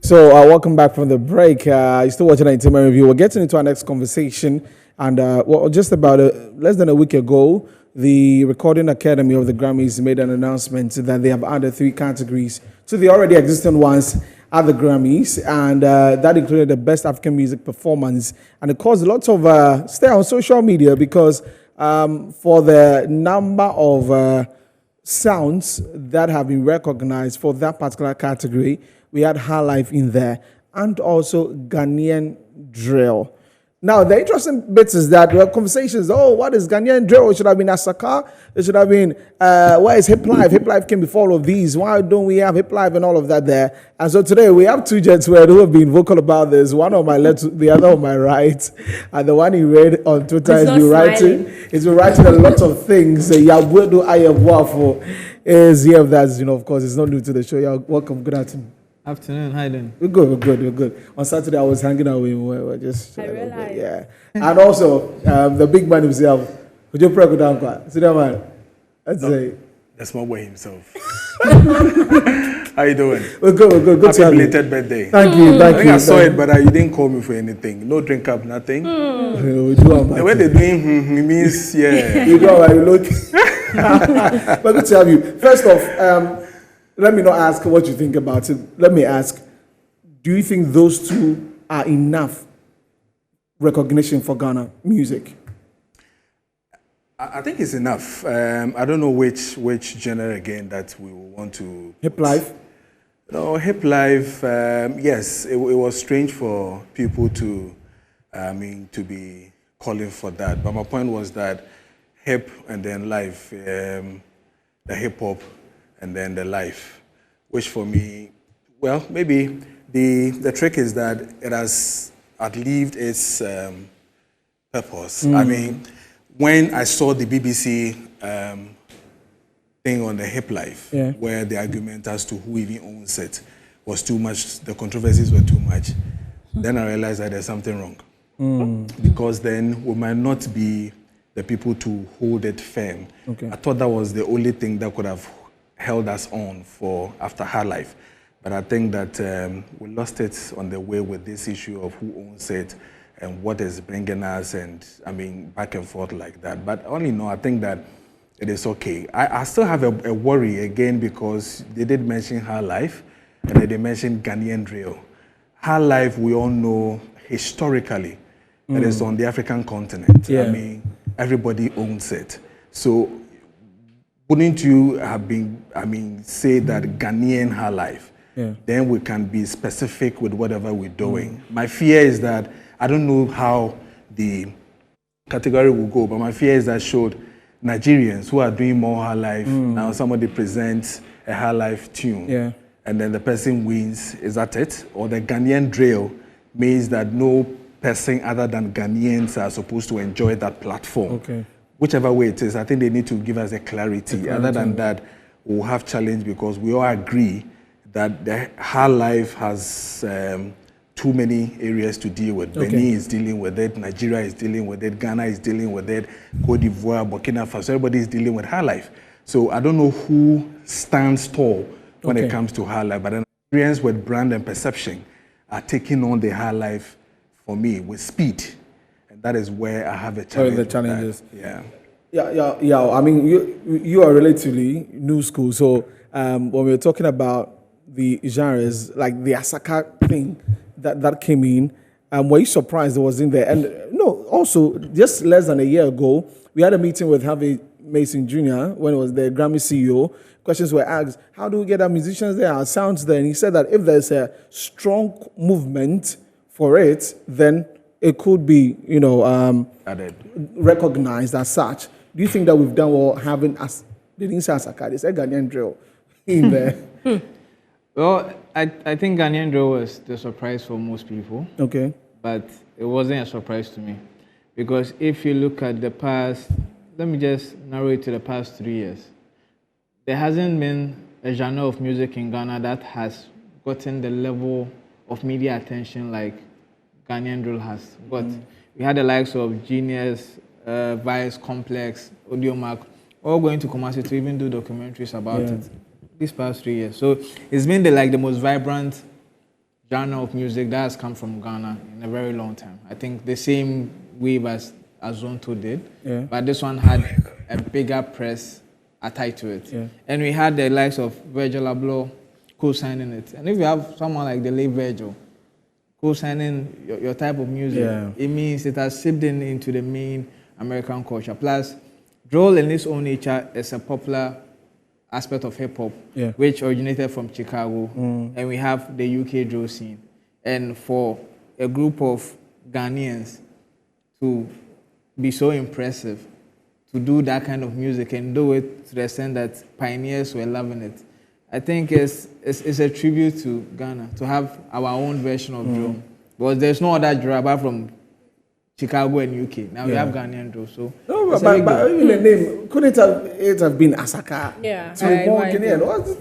So, welcome back from the break. You're still watching an intimate review. We're getting into our next conversation. And just about less than a week ago, the Recording Academy of the Grammys made an announcement that they have added 3 categories to the already existing ones at the Grammys. And that included the Best African Music Performance. And it caused a lot of stay on social media because for the number of sounds that have been recognized for that particular category, we had HIGHLIFE in there, and also Ghanaian drill. Now, the interesting bit is that there are conversations, what is Ghanaian drill? It should have been Asaka. It should have been, where is HIPLIFE? HIPLIFE came before all of these. Why don't we have HIPLIFE and all of that there? And so today we have 2 gentlemen who have been vocal about this. One on my left, the other on my right. And the one he read on Twitter has been writing a lot of things. Yabuedo Ayabwafo is here with us. Of course, it's not new to the show. You're welcome. Good afternoon. Afternoon, hi then. We're good. On Saturday, I was hanging out with him. We're just I realized. yeah. And also, the big man himself, would you pray down? See that man? Let's say. The small boy himself. How you doing? We're good. Good Happy belated birthday. Thank you. I think I saw it, but you didn't call me for anything. No drink up, nothing. The way they're doing, it means, yeah. You know how you look. But good to have you. First off, let me not ask what you think about it. Let me ask, do you think those 2 are enough recognition for Ghana music? I think it's enough. I don't know which genre again that we will want to... HIPLIFE? No, HIPLIFE, yes, it was strange for people to be calling for that. But my point was that hip and then life, the hip-hop, and then the life, which for me, well, maybe the trick is that it has outlived its purpose. I mean, when I saw the BBC thing on the HIPLIFE, where the argument as to who even owns it was too much, the controversies were too much, then I realized that there's something wrong. Because then we might not be the people to hold it firm. Okay. I thought that was the only thing that could have held us on for after HIGHLIFE. But I think that we lost it on the way with this issue of who owns it and what is bringing us, and I mean, back and forth like that. But all in all, I think that it is okay. I still have a worry again because they did mention HIGHLIFE and then they mentioned Ghanaian drill. HIGHLIFE, we all know historically, it is on the African continent. I mean, everybody owns it. So wouldn't you have been, say that Ghanaian HIGHLIFE, then we can be specific with whatever we're doing. My fear is that, I don't know how the category will go, but my fear is that showed Nigerians who are doing more HIGHLIFE, now somebody presents a HIGHLIFE tune, and then the person wins, is that it? Or the Ghanaian drill means that no person other than Ghanaians are supposed to enjoy that platform. Okay. Whichever way it is, I think they need to give us a clarity. Other than that, we'll have challenge because we all agree that the HIGHLIFE has too many areas to deal with. Benin is dealing with it, Nigeria is dealing with it, Ghana is dealing with it, Cote d'Ivoire, Burkina Faso, everybody is dealing with HIGHLIFE. So I don't know who stands tall when it comes to HIGHLIFE, but the Nigerians with brand and perception are taking on the HIGHLIFE for me with speed. That is where I have a challenge. The challenges. Yeah. I mean, you are relatively new school, so when we were talking about the genres, like the Asaka thing that came in, were you surprised it was in there? And no, also just less than a year ago, we had a meeting with Harvey Mason Jr. when it was the Grammy CEO. Questions were asked: how do we get our musicians there, our sounds there? And he said that if there's a strong movement for it, then it could be, recognized as such. Do you think that we've done well having, they didn't say Asaka, they said Ghanaian drill in there? Well, I think Ghanaian drill was the surprise for most people. Okay. But it wasn't a surprise to me. Because if you look at the past, let me just narrow it to the past 3 years. There hasn't been a genre of music in Ghana that has gotten the level of media attention like Ghanaian drill has got. We had the likes of Genius, Vice, Complex, Audiomack, all going to Kumasi to even do documentaries about it these past 3 years. So it's been the most vibrant genre of music that has come from Ghana in a very long time. I think the same wave as Zonto did, but this one had a bigger press attached to it. Yeah. And we had the likes of Virgil Abloh co-signing it. And if you have someone like the late Virgil co-signing your type of music, it means it has seeped into the main American culture. Plus, drill in its own nature is a popular aspect of hip-hop, which originated from Chicago, and we have the UK drill scene. And for a group of Ghanaians to be so impressive, to do that kind of music and do it to the extent that pioneers were loving it, I think it's a tribute to Ghana to have our own version of drill. Because there's no other drill apart from Chicago and UK. Now we have Ghanaian drill. So no, but even the name, couldn't it have been Asaka? Yeah.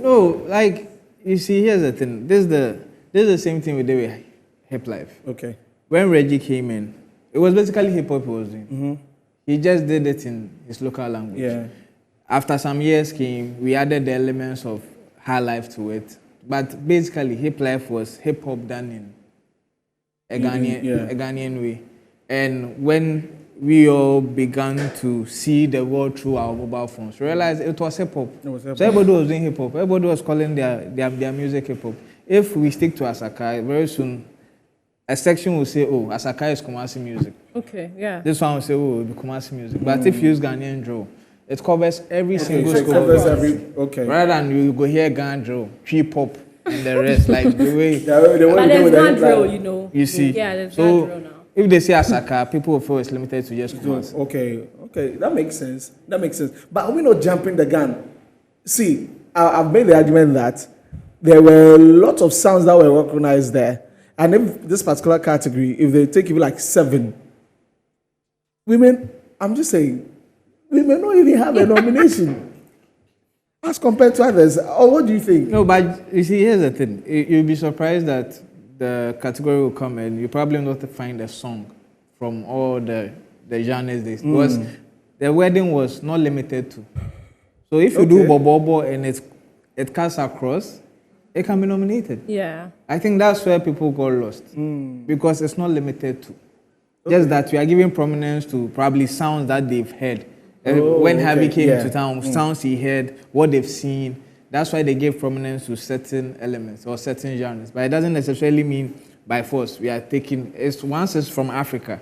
No, like you see, here's the thing. This is the same thing we did with HIGHLIFE. Okay. When Reggie came in, it was basically hip hop he was doing. He just did it in his local language. Yeah. After some years came, we added the elements of HIGHLIFE to it. But basically, HIGHLIFE was hip hop done in a Ghanaian way. And when we all began to see the world through our mobile phones, realized it was hip hop. So everybody was doing hip hop. Everybody was calling their music hip hop. If we stick to Asaka, very soon a section will say, "Oh, Asaka is Kumasi music." Okay, yeah. This one will say, "Oh, it'll be Kumasi music." But if you use Ghanaian drill, it covers every single scope. Rather than you go hear Ghan drill, tree pop, and the rest, like the way. But there's Ghan drill, you know. You see. Yeah, there's Ghan drill now. If they say Asaka, people will feel it's limited to just Kumasi. Okay, that makes sense. But are we not jumping the gun? See, I've made the argument that there were lots of sounds that were recognized there. And if this particular category, if they take you like 7, women, I'm just saying, we may not even have a nomination as compared to others. Or what do you think? No, but you see, here's the thing. You'll be surprised that the category will come and you probably not find a song from all the genres because the wedding was not limited to. So if you do Bobo and it cuts across, it can be nominated. Yeah. I think that's where people got lost because it's not limited to. Just that we are giving prominence to probably sounds that they've heard. When Harvey came to town, sounds he heard, what they've seen. That's why they gave prominence to certain elements or certain genres. But it doesn't necessarily mean by force we are taking. Once it's from Africa,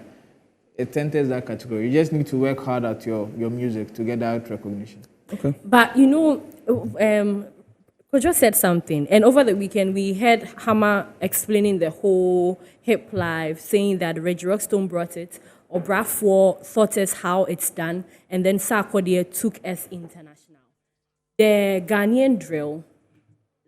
it enters that category. You just need to work hard at your music to get that recognition. Okay. But you know, Kojo said something, and over the weekend we heard Hammer explaining the whole HIGHLIFE, saying that Reggie Rockstone brought it, or Brafo taught us how it's done, and then Sarkodie took us international. The Ghanaian drill,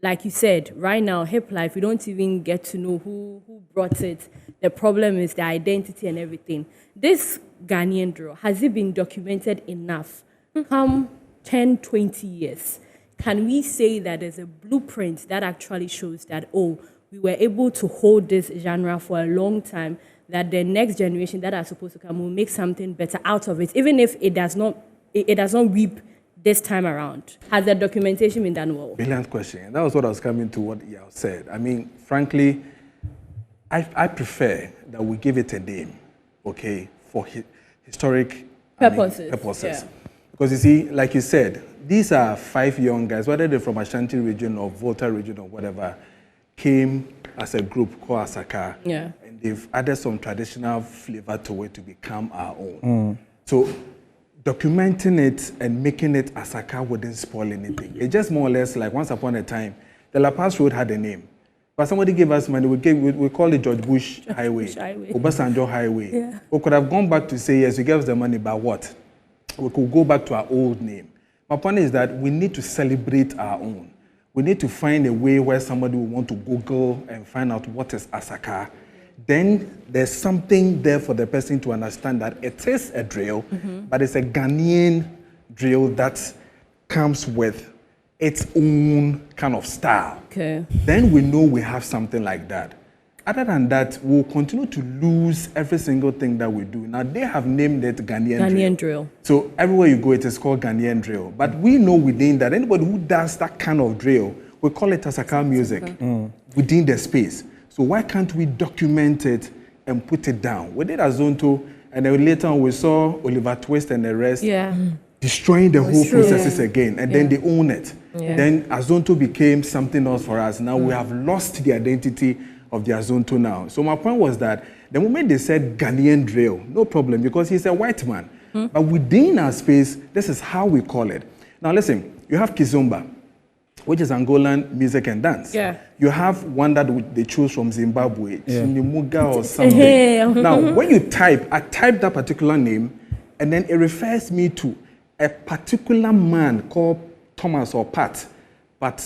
like you said, right now, HIGHLIFE, we don't even get to know who brought it. The problem is the identity and everything. This Ghanaian drill, has it been documented enough? Come 10, 20 years. Can we say that there's a blueprint that actually shows that, oh, we were able to hold this genre for a long time, that the next generation that are supposed to come will make something better out of it, even if it does not reap this time around? Has the documentation been done well? Brilliant question. That was what I was coming to what Yao said. I mean, frankly, I prefer that we give it a name, okay, for historic purposes. Yeah. Because you see, like you said, these are 5 young guys, whether they're from Ashanti region or Volta region or whatever, came as a group called Asaka. Yeah. And they've added some traditional flavor to it to become our own. So documenting it and making it Asaka wouldn't spoil anything. It's just more or less like once upon a time, the La Paz Road had a name. But somebody gave us money, we call it George Bush Highway, Obasanjo Highway. Yeah. We could have gone back to say, yes, you gave us the money, but what? We could go back to our old name. My point is that we need to celebrate our own. We need to find a way where somebody will want to Google and find out what is Asaka. Then there's something there for the person to understand that it is a drill, but it's a Ghanaian drill that comes with its own kind of style. Okay. Then we know we have something like that. Other than that, we'll continue to lose every single thing that we do. Now, they have named it Ghanaian drill. So everywhere you go, it is called Ghanaian drill. But we know within that, anybody who does that kind of drill, we call it Asaka music within the space. So why can't we document it and put it down? We did Azonto, and then later on we saw Oliver Twist and the rest destroying the whole processes again, and then they own it. Then Azonto became something else for us. Now we have lost the identity of the Azonto now. So my point was that the moment they said Ghanaian drill, no problem, because he's a white man. But within our space, this is how we call it. Now listen, you have Kizomba, which is Angolan music and dance. You have one that they choose from Zimbabwe, Chinimuga or something. Now, when you type, I type that particular name, and then it refers me to a particular man called Thomas or Pat, but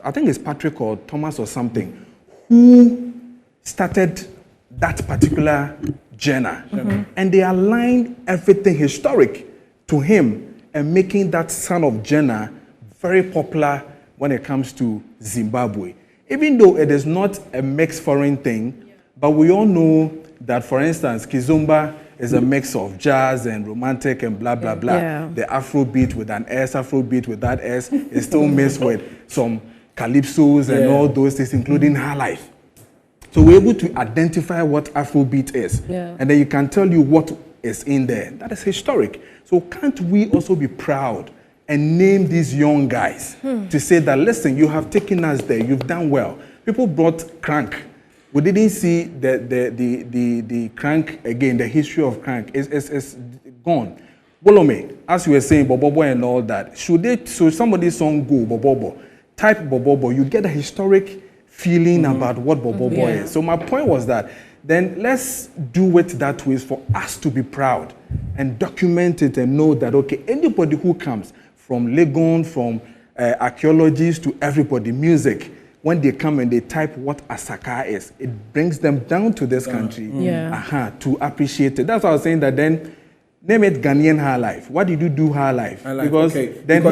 I think it's Patrick or Thomas or something, who started that particular genre. And they aligned everything historic to him and making that son of genre very popular when it comes to Zimbabwe. Even though it is not a mixed foreign thing, but we all know that, for instance, Kizomba is a mix of jazz and romantic and blah, blah, blah. The Afrobeat with an S, Afrobeat with that S, is still mixed with some calypsos and all those things, including HIGHLIFE. So we're able to identify what Afrobeat is. And then you can tell you what is in there. That is historic. So can't we also be proud and name these young guys to say that, listen, you have taken us there, you've done well. People brought crank. We didn't see the crank again, the history of crank is gone. Bolome, as you were saying, Bobobo and all that, should somebody's song go, Bobobo, type Bobobo, you get a historic feeling about what Bobobo is. So my point was that, then let's do it that way for us to be proud and document it and know that, okay, anybody who comes from Legon, from archaeologists to everybody, music, when they come and they type what Asaka is, it brings them down to this country to appreciate it. That's why I was saying that then, name it Ghanaian HIGHLIFE. Why did you do HIGHLIFE? Because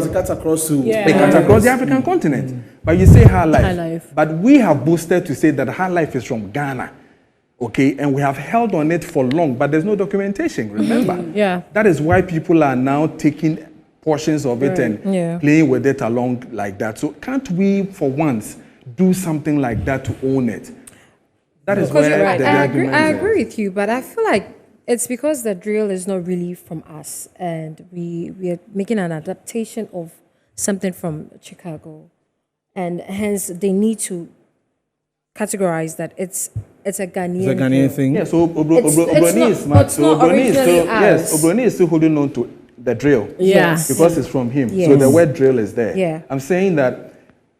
it cuts across to it cuts across the African continent. But you say HIGHLIFE. But we have boosted to say that HIGHLIFE is from Ghana. Okay, and we have held on it for long, but there's no documentation, remember? That is why people are now taking portions of it and playing with it along like that. So can't we, for once, do something like that to own it? That is where I agree with you, but I feel like it's because the drill is not really from us, and we are making an adaptation of something from Chicago, and hence they need to categorize that it's a Ghanaian thing. Yeah, so Obroni is smart. So Obroni is still holding on to the drill. Because it's from him. So the word drill is there. I'm saying that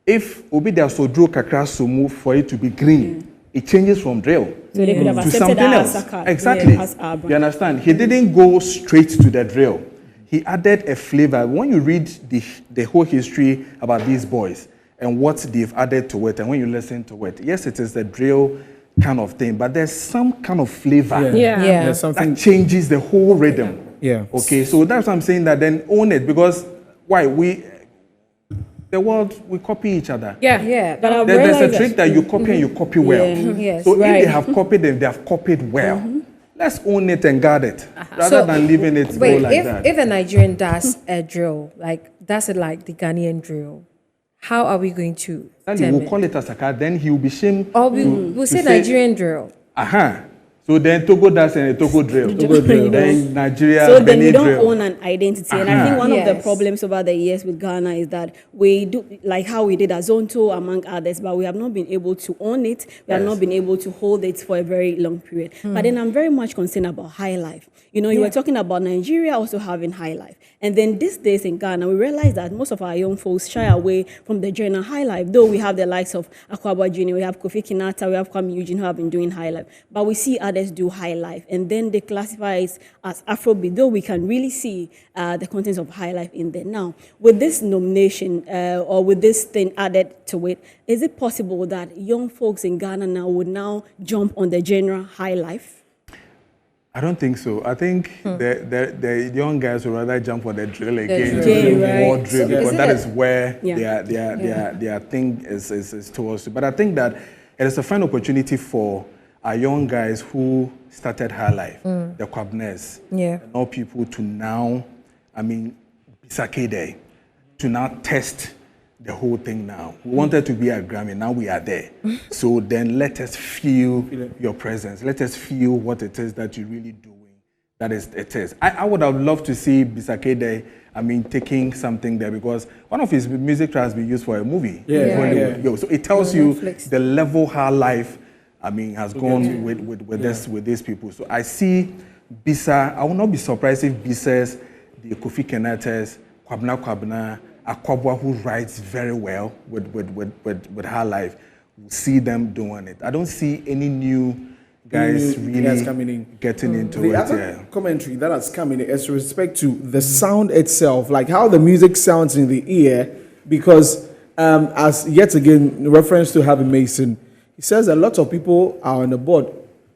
if Obi there so draw kakra so move for it to be green, it changes from drill to something else. Exactly. You understand? He didn't go straight to the drill. He added a flavor. When you read the whole history about these boys and what they've added to it, and when you listen to it, yes, it is the drill kind of thing, but there's some kind of flavor There's something that changes the whole rhythm. Okay, so that's what I'm saying, that then own it, because why? The world, we copy each other. But there's a trick that you copy and you copy well. So if they have copied them, they have copied well. Let's own it and guard it, rather than leaving it go like that. If a Nigerian does a drill, does it like the Ghanaian drill, how are we going to we'll call it Asaka, then he will be shamed. Or we'll say Nigerian drill. So then Togo does and Togo drill. Then Nigeria, so then Benin we don't drill. own an identity. And I think one of the problems over the years with Ghana is that we do, like how we did Azonto among others, but we have not been able to own it. We have not been able to hold it for a very long period. But then I'm very much concerned about HIGHLIFE. You know, you were talking about Nigeria also having HIGHLIFE. And then these days in Ghana, we realize that most of our young folks shy away from the genre HIGHLIFE, though we have the likes of Akwaba Jr., we have Kofi Kinata, we have Kwame Eugene who have been doing HIGHLIFE. But we see others do HIGHLIFE, and then they classify it as Afrobeat, though we can really see the contents of HIGHLIFE in there. Now, with this nomination or with this thing added to it, is it possible that young folks in Ghana now would now jump on the genre HIGHLIFE? I don't think so. I think the young guys would rather jump on the drill again, more drill, because that is where their thing is towards. But I think that it is a fine opportunity for our young guys who started HIGHLIFE, the Kwabners, and all people to now, Bisake Day, to now test the whole thing now. We wanted to be at Grammy, now we are there. So then let us feel your presence. Let us feel what it is that you're really doing. That is, it is. I would have loved to see Bisakede, taking something there, because one of his music tracks been used for a movie. Yeah. So it tells you the level how life, has gone with these people. So I see Bisa. I will not be surprised if Bisa's, the Kofi Kenates, Kwabna, Akwabwa, who writes very well with her life, we'll see them doing it. I don't see any new guys really coming in. Getting into the it. Other commentary that has come in is respect to the sound itself, like how the music sounds in the ear, because as yet again, in reference to Harvey Mason, he says a lot of people are on the board.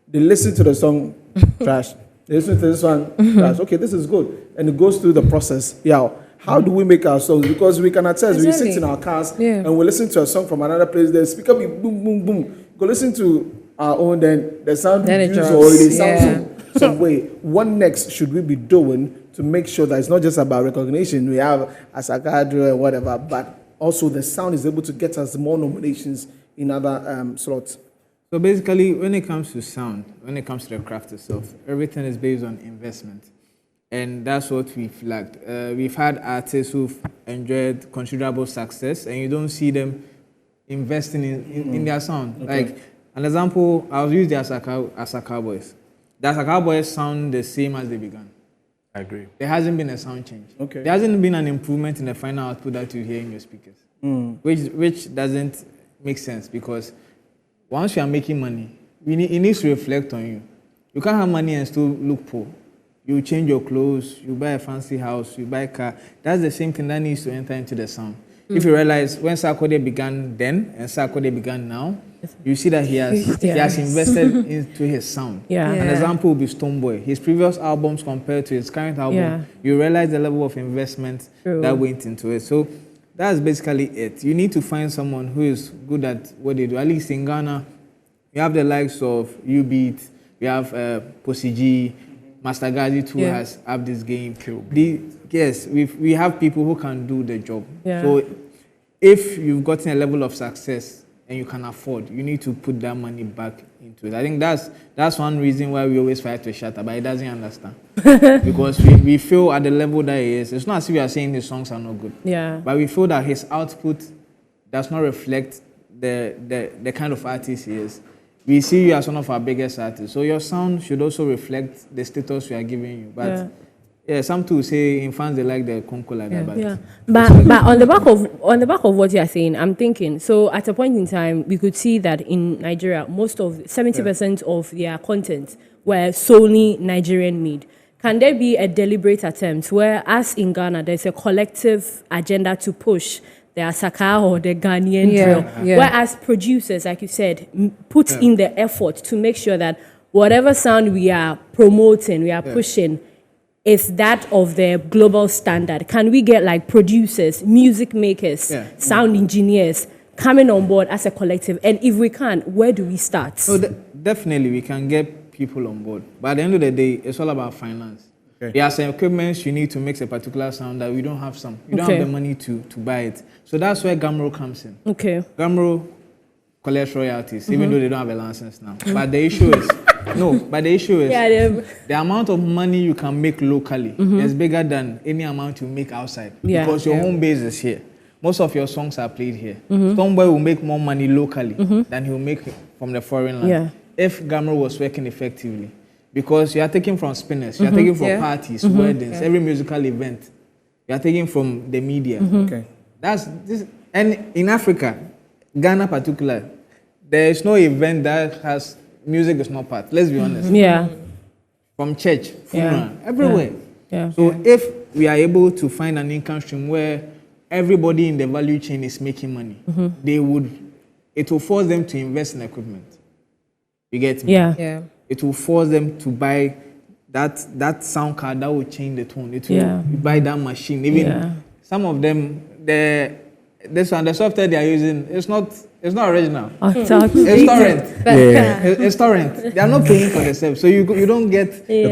They listen to the song, trash. They listen to this one, trash. Okay, this is good. And it goes through the process. Yeah. How do we make our songs? Because we can attest, we sit in our cars and we listen to a song from another place, the speaker be boom, boom, boom. Go listen to our own, then the sound reduces or it sounds some way. What next should we be doing to make sure that it's not just about recognition? We have Asakadro and whatever, but also the sound is able to get us more nominations in other slots. So basically, when it comes to sound, when it comes to the craft itself, everything is based on investment. And that's what we flagged. We've had artists who've enjoyed considerable success, and you don't see them investing in their sound. Okay. Like, an example, I'll use the Asaka Boys. The Asaka Boys sound the same as they began. I agree. There hasn't been a sound change. Okay. There hasn't been an improvement in the final output that you hear in your speakers, which doesn't make sense, because once you are making money, it needs to reflect on you. You can't have money and still look poor. You change your clothes, you buy a fancy house, you buy a car. That's the same thing that needs to enter into the sound. If you realize when Sarkodie began then and Sarkodie began now, you see that he has invested into his sound. An example would be Stonebwoy. His previous albums compared to his current album, you realize the level of investment that went into it. So that's basically it. You need to find someone who is good at what they do. At least in Ghana, you have the likes of U-Beat, we have Posey G, Master Gazi too has up this game. Yes, we have people who can do the job. So if you've gotten a level of success and you can afford, you need to put that money back into it. I think that's one reason why we always fight to Shatta, but he doesn't understand. Because we feel at the level that he is, it's not as if we are saying his songs are not good. But we feel that his output does not reflect the kind of artist he is. We see you as one of our biggest artists, so your sound should also reflect the status we are giving you. But some too say in fans they like the conco like that. But on the back of what you are saying, I'm thinking. So at a point in time, we could see that in Nigeria, most of 70% of their content were solely Nigerian made. Can there be a deliberate attempt where, as in Ghana, there's a collective agenda to push the Asaka or the Ghanaian drill, whereas producers, like you said, put in the effort to make sure that whatever sound we are promoting, we are pushing, is that of the global standard? Can we get like producers, music makers, sound engineers coming on board as a collective? And if we can, where do we start? So definitely we can get people on board, but at the end of the day, it's all about finance. There are some equipments you need to make a particular sound that we don't have some. You don't have the money to buy it. So that's where Gamro comes in. Gamro collects royalties, even though they don't have a license now. But the issue is, the amount of money you can make locally is bigger than any amount you make outside. Because your home base is here. Most of your songs are played here. Stonebwoy will make more money locally than he will make from the foreign land. If Gamro was working effectively. Because you are taking from spinners, you are taking from parties, weddings, every musical event. You are taking from the media. That's this, and in Africa, Ghana particular, there is no event that has music is not part. Let's be honest. From church, funeral, everywhere. So if we are able to find an income stream where everybody in the value chain is making money, it will force them to invest in equipment. You get me? It will force them to buy that sound card that will change the tone. It will buy that machine. Even some of them, the software they are using, it's not original. It's torrent. It's torrent. They are not paying for themselves, so you don't get the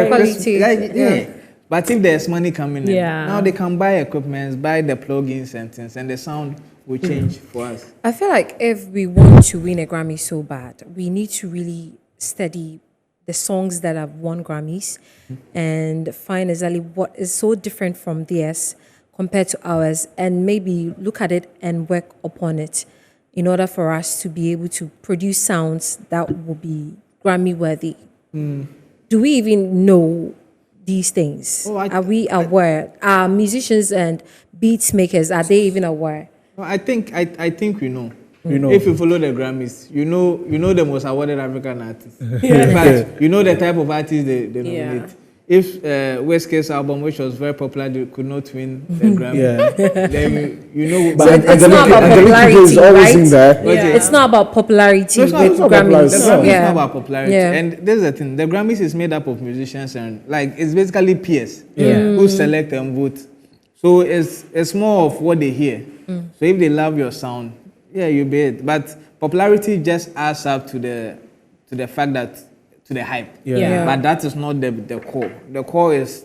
quality. But But if there's money coming in, now they can buy equipment, buy the plugins and things, and the sound will change for us. I feel like if we want to win a Grammy so bad, we need to really study the songs that have won Grammys and find exactly what is so different from theirs compared to ours, and maybe look at it and work upon it in order for us to be able to produce sounds that will be Grammy worthy. Do we even know these things? Are we aware? Are musicians and beats makers, are they even aware? Well, I think we know. If you follow the Grammys, you know the most awarded African artists. In fact, you know the type of artists they nominate. If Westcade's album, which was very popular, could not win the Grammy, then you know. But it's not about popularity, is always right? in there. It's not about popularity with It's Grammys. not about popularity. And this is the thing: the Grammys is made up of musicians, and like it's basically peers who select and vote. So it's more of what they hear. So if they love your sound, you be it. But popularity just adds up to the fact that to the hype. But that is not the core. The core is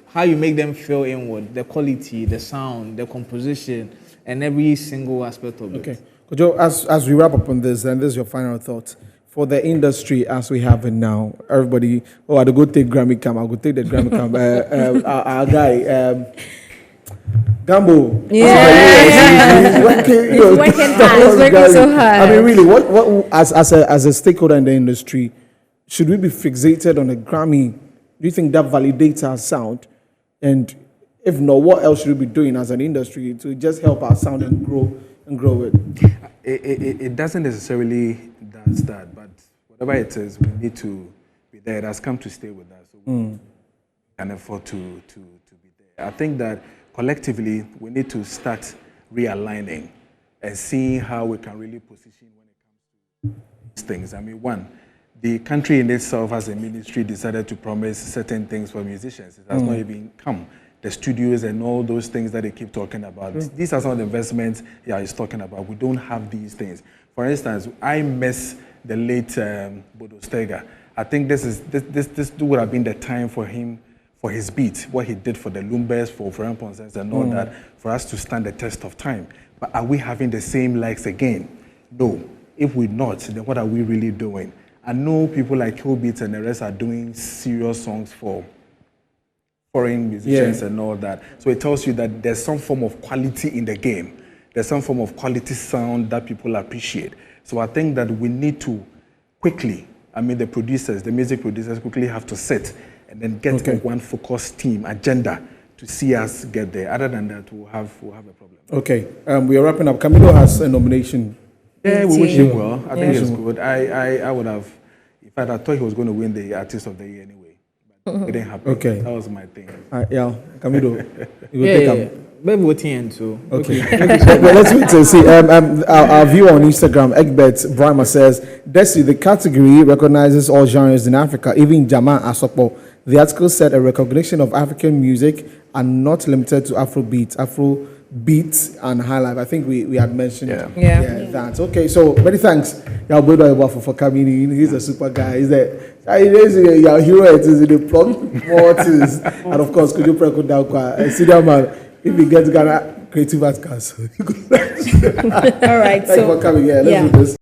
how you make them feel inward, the quality, the sound, the composition, and every single aspect of it. Okay. Kojo, as we wrap up on this, and this is your final thoughts for the industry as we have it now. Everybody, I go take Grammy cam. I'll go take the Grammy cam. Our guy, Gambo. He's working so hard. I mean, really, what as a stakeholder in the industry, should we be fixated on a Grammy? Do you think that validates our sound? And if not, what else should we be doing as an industry to just help our sound and grow it? It doesn't necessarily does that, but whatever it is, we need to be there. It has come to stay with us, so we can afford to be there. I think that collectively, we need to start realigning and seeing how we can really position when it comes to these things. I mean, one, the country in itself as a ministry decided to promise certain things for musicians. It has not even come. The studios and all those things that they keep talking about. These are some of the investments he's talking about. We don't have these things. For instance, I miss the late Bodo Stega. I think this would have been the time for him, for his beat, what he did for the Lumbers, for Ramponsens and all that, for us to stand the test of time. But are we having the same likes again? No. If we're not, then what are we really doing? I know people like Killbeats and the rest are doing serious songs for foreign musicians and all that. So it tells you that there's some form of quality in the game. There's some form of quality sound that people appreciate. So I think that we need to quickly, the producers, the music producers quickly have to sit and then get one focused team agenda to see us get there. Other than that, we'll have a problem. Okay, we are wrapping up. Camilo has a nomination. Yeah, we wish him well. I think it's good. I would have, in fact, I thought he was going to win the Artist of the Year anyway. But it didn't happen. Okay. That was my thing. Camilo, you will take him. Maybe voting too. Okay. Well, let's wait to see. Our viewer on Instagram, Egbert Brahma says, Desi, the category recognizes all genres in Africa, even Jama Asopo. The article said a recognition of African music and not limited to Afrobeat and highlife. I think we had mentioned that. Okay, so many thanks. For coming in. He's a super guy. He's your hero. It is in the plot more things. And of course, could you pray senior man if we get Ghana Creative Arts Council? All right. Thanks for coming here. Let's do this.